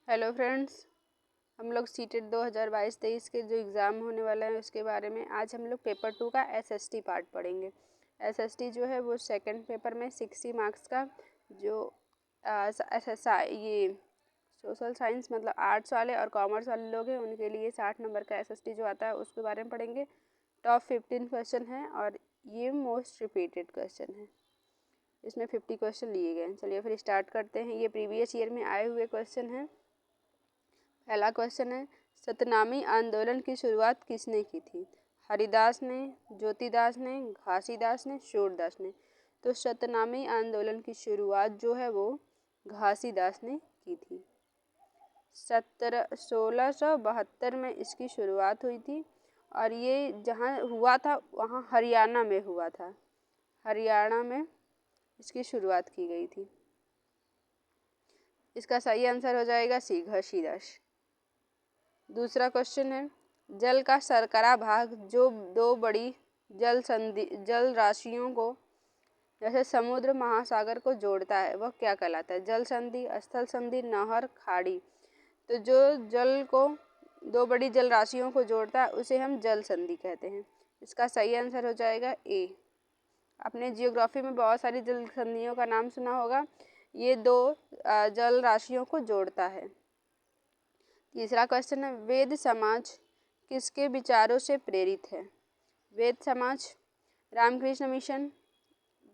Hello friends, हम लोग CTET 2022-23 के जो एग्ज़ाम होने वाला है उसके बारे में आज हम लोग पेपर 2 का एसएसटी पार्ट पढ़ेंगे। एसएसटी जो है वो सेकंड पेपर में 60 मार्क्स का जो ये सोशल साइंस मतलब आर्ट्स वाले और कॉमर्स वाले लोग हैं उनके लिए 60 नंबर का एसएसटी जो आता है उसके बारे में पढ़ेंगे। टॉप 15 क्वेश्चन है और ये मोस्ट रिपीटेड क्वेश्चन है। इसमें 50 क्वेश्चन लिए गए हैं। चलिए फिर स्टार्ट करते हैं। ये प्रीवियस ईयर में आए हुए क्वेश्चन हैं। पहला क्वेश्चन है, सतनामी आंदोलन की शुरुआत किसने की थी? हरिदास ने, ज्योतिदास ने, घासीदास ने, सूरदास ने। तो सतनामी आंदोलन की शुरुआत जो है वो घासीदास ने की थी। 1672 में इसकी शुरुआत हुई थी और ये जहाँ हुआ था वहाँ हरियाणा में हुआ था। हरियाणा में इसकी शुरुआत की गई थी। इसका सही आंसर हो जाएगा सी, घासीदास। दूसरा क्वेश्चन है, जल का शर्करा भाग जो दो बड़ी जल राशियों को जैसे समुद्र महासागर को जोड़ता है वह क्या कहलाता है? जल संधि, स्थल संधि, नहर, खाड़ी। तो जो जल को दो बड़ी जल राशियों को जोड़ता है उसे हम जल संधि कहते हैं। इसका सही आंसर हो जाएगा ए। आपने जियोग्राफी में बहुत सारी जल संधियों का नाम सुना होगा। ये दो जल राशियों को जोड़ता है। तीसरा क्वेश्चन है, वेद समाज किसके विचारों से प्रेरित है? वेद समाज, रामकृष्ण मिशन,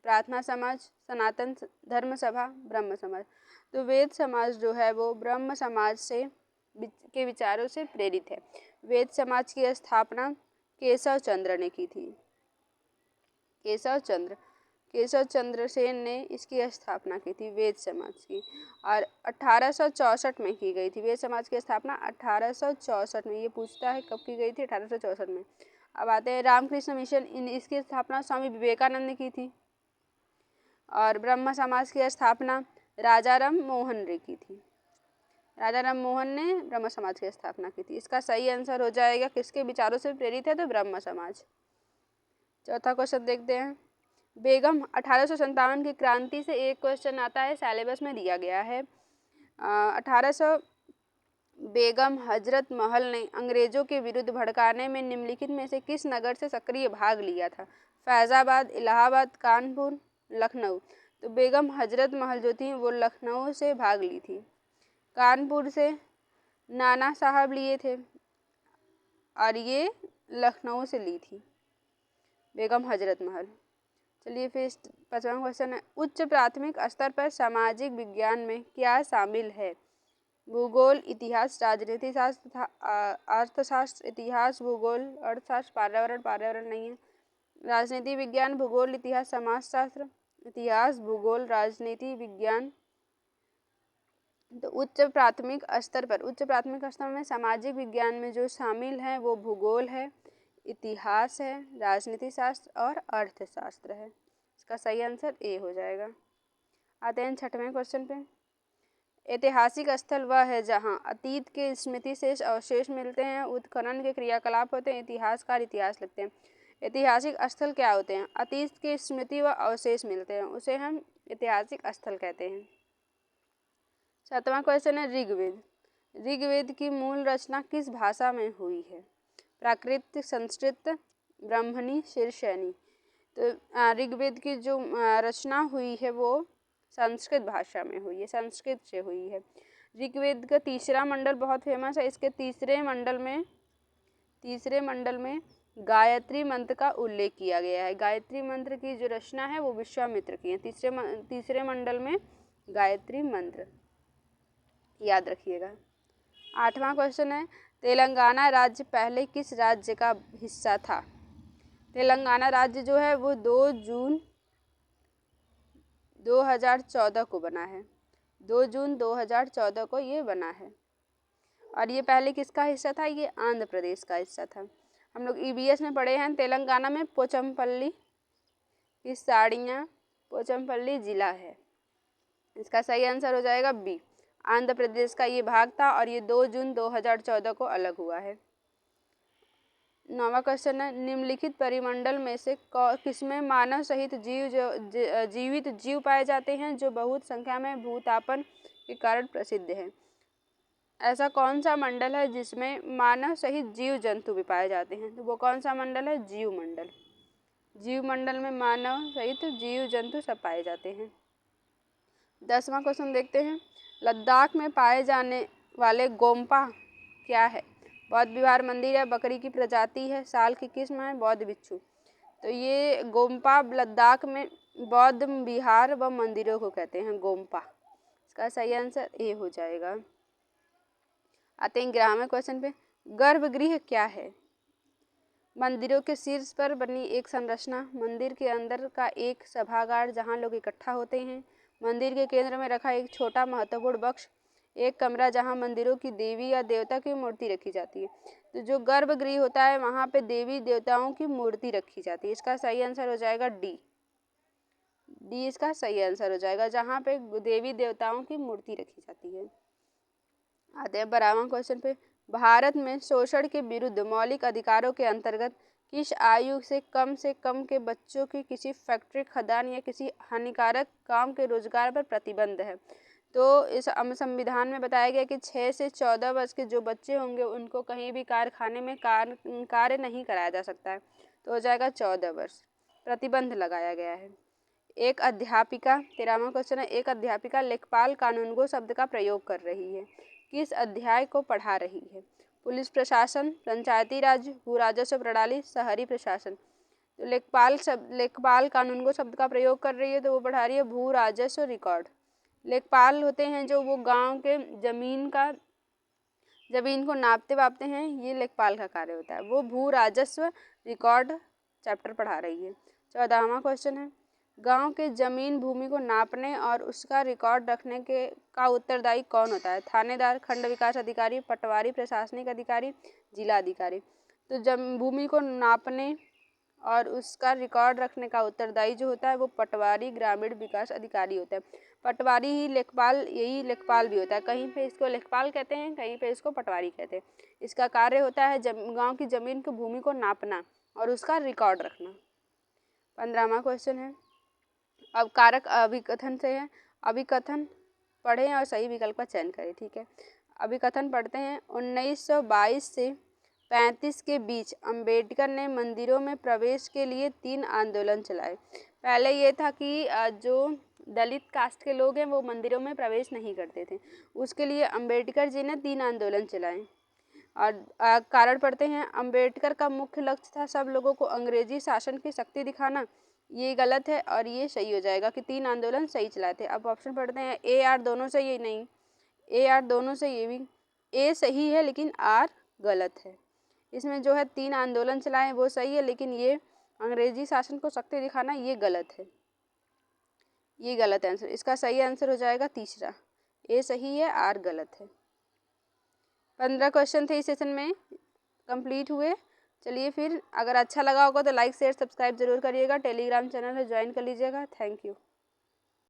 प्रार्थना समाज, सनातन धर्म सभा, ब्रह्म समाज। तो वेद समाज जो है वो ब्रह्म समाज से के विचारों से प्रेरित है। वेद समाज की स्थापना केशव चंद्र ने की थी। केशव चंद्र सेन ने इसकी स्थापना की थी वेद समाज की, और 1864 में की गई थी। वेद समाज की स्थापना 1864 में। ये पूछता है कब की गई थी? 1864 में। अब आते हैं रामकृष्ण मिशन। इसकी स्थापना स्वामी विवेकानंद ने की थी और ब्रह्म समाज की स्थापना राजा राम मोहन ने की थी। राजा राम मोहन ने ब्रह्म समाज की स्थापना की थी। इसका सही आंसर हो जाएगा किसके विचारों से प्रेरित है? तो ब्रह्म समाज। चौथा क्वेश्चन देखते हैं, बेगम 1857 की क्रांति से एक क्वेश्चन आता है, सिलेबस में दिया गया है। 1800 बेगम हजरत महल ने अंग्रेजों के विरुद्ध भड़काने में निम्नलिखित में से किस नगर से सक्रिय भाग लिया था? फैजाबाद, इलाहाबाद, कानपुर, लखनऊ। तो बेगम हजरत महल जो थी वो लखनऊ से भाग ली थी। कानपुर से नाना साहब लिए थे और ये लखनऊ से ली थी बेगम हजरत महल। चलिए फिर 5वां क्वेश्चन है, उच्च प्राथमिक स्तर पर सामाजिक विज्ञान में क्या शामिल है? भूगोल, इतिहास, राजनीति शास्त्र, अर्थशास्त्र, इतिहास, भूगोल, अर्थशास्त्र, पर्यावरण नहीं है। राजनीति विज्ञान, भूगोल, इतिहास, समाजशास्त्र, इतिहास, भूगोल, राजनीति विज्ञान। तो उच्च प्राथमिक स्तर में सामाजिक विज्ञान में जो शामिल है वो भूगोल है, इतिहास है, राजनीति शास्त्र और अर्थशास्त्र है। इसका सही आंसर ए हो जाएगा। आते हैं 6वें क्वेश्चन पे। ऐतिहासिक स्थल वह है जहां अतीत के स्मृति शेष अवशेष मिलते हैं, उत्खनन के क्रियाकलाप होते हैं, इतिहासकार इतिहास लिखते हैं। ऐतिहासिक स्थल क्या होते हैं? अतीत के स्मृति व अवशेष मिलते हैं, उसे हम ऐतिहासिक स्थल कहते हैं। 7वां क्वेश्चन है, ऋग्वेद की मूल रचना किस भाषा में हुई है? प्राकृत, संस्कृत, ब्राह्मणी, शीर्षणी। तो ऋग्वेद की जो रचना हुई है वो संस्कृत भाषा में हुई है, संस्कृत से हुई है। ऋग्वेद का तीसरा मंडल बहुत फेमस है। इसके तीसरे मंडल में गायत्री मंत्र का उल्लेख किया गया है। गायत्री मंत्र की जो रचना है वो विश्वामित्र की है। तीसरे मंडल में गायत्री मंत्र, याद रखिएगा। 8वां क्वेश्चन है, तेलंगाना राज्य पहले किस राज्य का हिस्सा था? तेलंगाना राज्य जो है वो 2 जून 2014 को बना है। 2 जून 2014 को ये बना है। और ये पहले किसका हिस्सा था? ये आंध्र प्रदेश का हिस्सा था। हम लोग ईवीएस में पढ़े हैं, तेलंगाना में पोचमपल्ली की साड़ियाँ, पोचमपल्ली जिला है। इसका सही आंसर हो जाएगा बी। आंध्र प्रदेश का ये भाग था और ये 2 जून 2014 को अलग हुआ है। 9वां क्वेश्चन है, निम्नलिखित परिमंडल में से किसमें मानव सहित जीवित जीव पाए जाते हैं जो बहुत संख्या में भूतापन के कारण प्रसिद्ध हैं? ऐसा कौन सा मंडल है जिसमें मानव सहित जीव जंतु भी पाए जाते हैं? तो वो कौन सा मंडल है? जीव मंडल। जीव मंडल में मानव सहित जीव जंतु सब पाए जाते हैं। 10वां क्वेश्चन देखते हैं। लद्दाख में पाए जाने वाले गोम्पा क्या है? बौद्ध विहार मंदिर है, बकरी की प्रजाति है, साल की किस्म है, बौद्ध भिक्षु। तो ये गोम्पा लद्दाख में बौद्ध विहार व मंदिरों को कहते हैं गोम्पा। इसका सही आंसर ए हो जाएगा। आते हैं 11वें क्वेश्चन पे। गर्भगृह क्या है? मंदिरों के शीर्ष पर बनी एक संरचना, मंदिर के अंदर का एक सभागार जहां लोग इकट्ठा होते हैं, मंदिर के केंद्र में रखा एक छोटा महत्वपूर्ण बक्स, एक कमरा जहां मंदिरों की देवी या देवता की मूर्ति रखी जाती है। तो जो गर्भगृह होता है वहां पे देवी देवताओं की मूर्ति रखी जाती है। इसका सही आंसर हो जाएगा डी। डी इसका सही आंसर हो जाएगा, जहां पे देवी देवताओं की मूर्ति रखी जाती है। आते हैं 12वां क्वेश्चन पे। भारत में शोषण के विरुद्ध मौलिक अधिकारों के अंतर्गत किस आयु से कम के बच्चों की किसी फैक्ट्री, खदान या किसी हानिकारक काम के रोजगार पर प्रतिबंध है? तो इस संविधान में बताया गया कि 6 से 14 वर्ष के जो बच्चे होंगे उनको कहीं भी कारखाने में कार्य नहीं कराया जा सकता है। तो हो जाएगा 14 वर्ष। प्रतिबंध लगाया गया है। एक अध्यापिका, 13वां क्वेश्चन है, एक अध्यापिका लेखपाल कानूनगो शब्द का प्रयोग कर रही है, किस अध्याय को पढ़ा रही है? पुलिस प्रशासन, पंचायती राज, भू राजस्व प्रणाली, शहरी प्रशासन। तो लेखपाल कानूनगो शब्द का प्रयोग कर रही है तो वो पढ़ा रही है भू राजस्व रिकॉर्ड। लेखपाल होते हैं जो वो गांव के जमीन को नापते वापते हैं, ये लेखपाल का कार्य होता है। वो भू राजस्व रिकॉर्ड चैप्टर पढ़ा रही है। 14वां क्वेश्चन है, गांव के जमीन भूमि को नापने और उसका रिकॉर्ड रखने का उत्तरदायी कौन होता है? थानेदार, खंड विकास अधिकारी, पटवारी, प्रशासनिक अधिकारी, जिला अधिकारी। तो भूमि को नापने और उसका रिकॉर्ड रखने का उत्तरदायी जो होता है वो पटवारी, ग्रामीण विकास अधिकारी होता है। पटवारी ही लेखपाल, यही लेखपाल भी होता है। कहीं पे इसको लेखपाल कहते हैं, कहीं पे इसको पटवारी कहते हैं। इसका कार्य होता है गांव की जमीन की भूमि को नापना और उसका रिकॉर्ड रखना। 15वां क्वेश्चन है, अब कारक अभिकथन से है। अभिकथन पढ़ें और सही विकल्प का चयन करें। ठीक है, अभिकथन पढ़ते हैं। 1922 से 35 के बीच अंबेडकर ने मंदिरों में प्रवेश के लिए 3 आंदोलन चलाए। पहले ये था कि जो दलित कास्ट के लोग हैं वो मंदिरों में प्रवेश नहीं करते थे, उसके लिए अंबेडकर जी ने 3 आंदोलन चलाए। और कारण पढ़ते हैं। अंबेडकर का मुख्य लक्ष्य था सब लोगों को अंग्रेजी शासन की शक्ति दिखाना, ये गलत है और ये सही हो जाएगा कि 3 आंदोलन सही चलाए थे। अब ऑप्शन पढ़ते हैं। ए आर दोनों सही है, नहीं, ए आर दोनों सही, ये भी ए सही है लेकिन आर गलत है। इसमें जो है 3 आंदोलन चलाए वो सही है, लेकिन ये अंग्रेजी शासन को शक्ति दिखाना ये गलत है, ये गलत आंसर। इसका सही आंसर हो जाएगा तीसरा, ए सही है, आर गलत है। 15 क्वेश्चन थे इस सेशन में, कंप्लीट हुए। चलिए फिर, अगर अच्छा लगा होगा तो लाइक शेयर सब्सक्राइब जरूर करिएगा। टेलीग्राम चैनल है, ज्वाइन कर लीजिएगा। Thank you.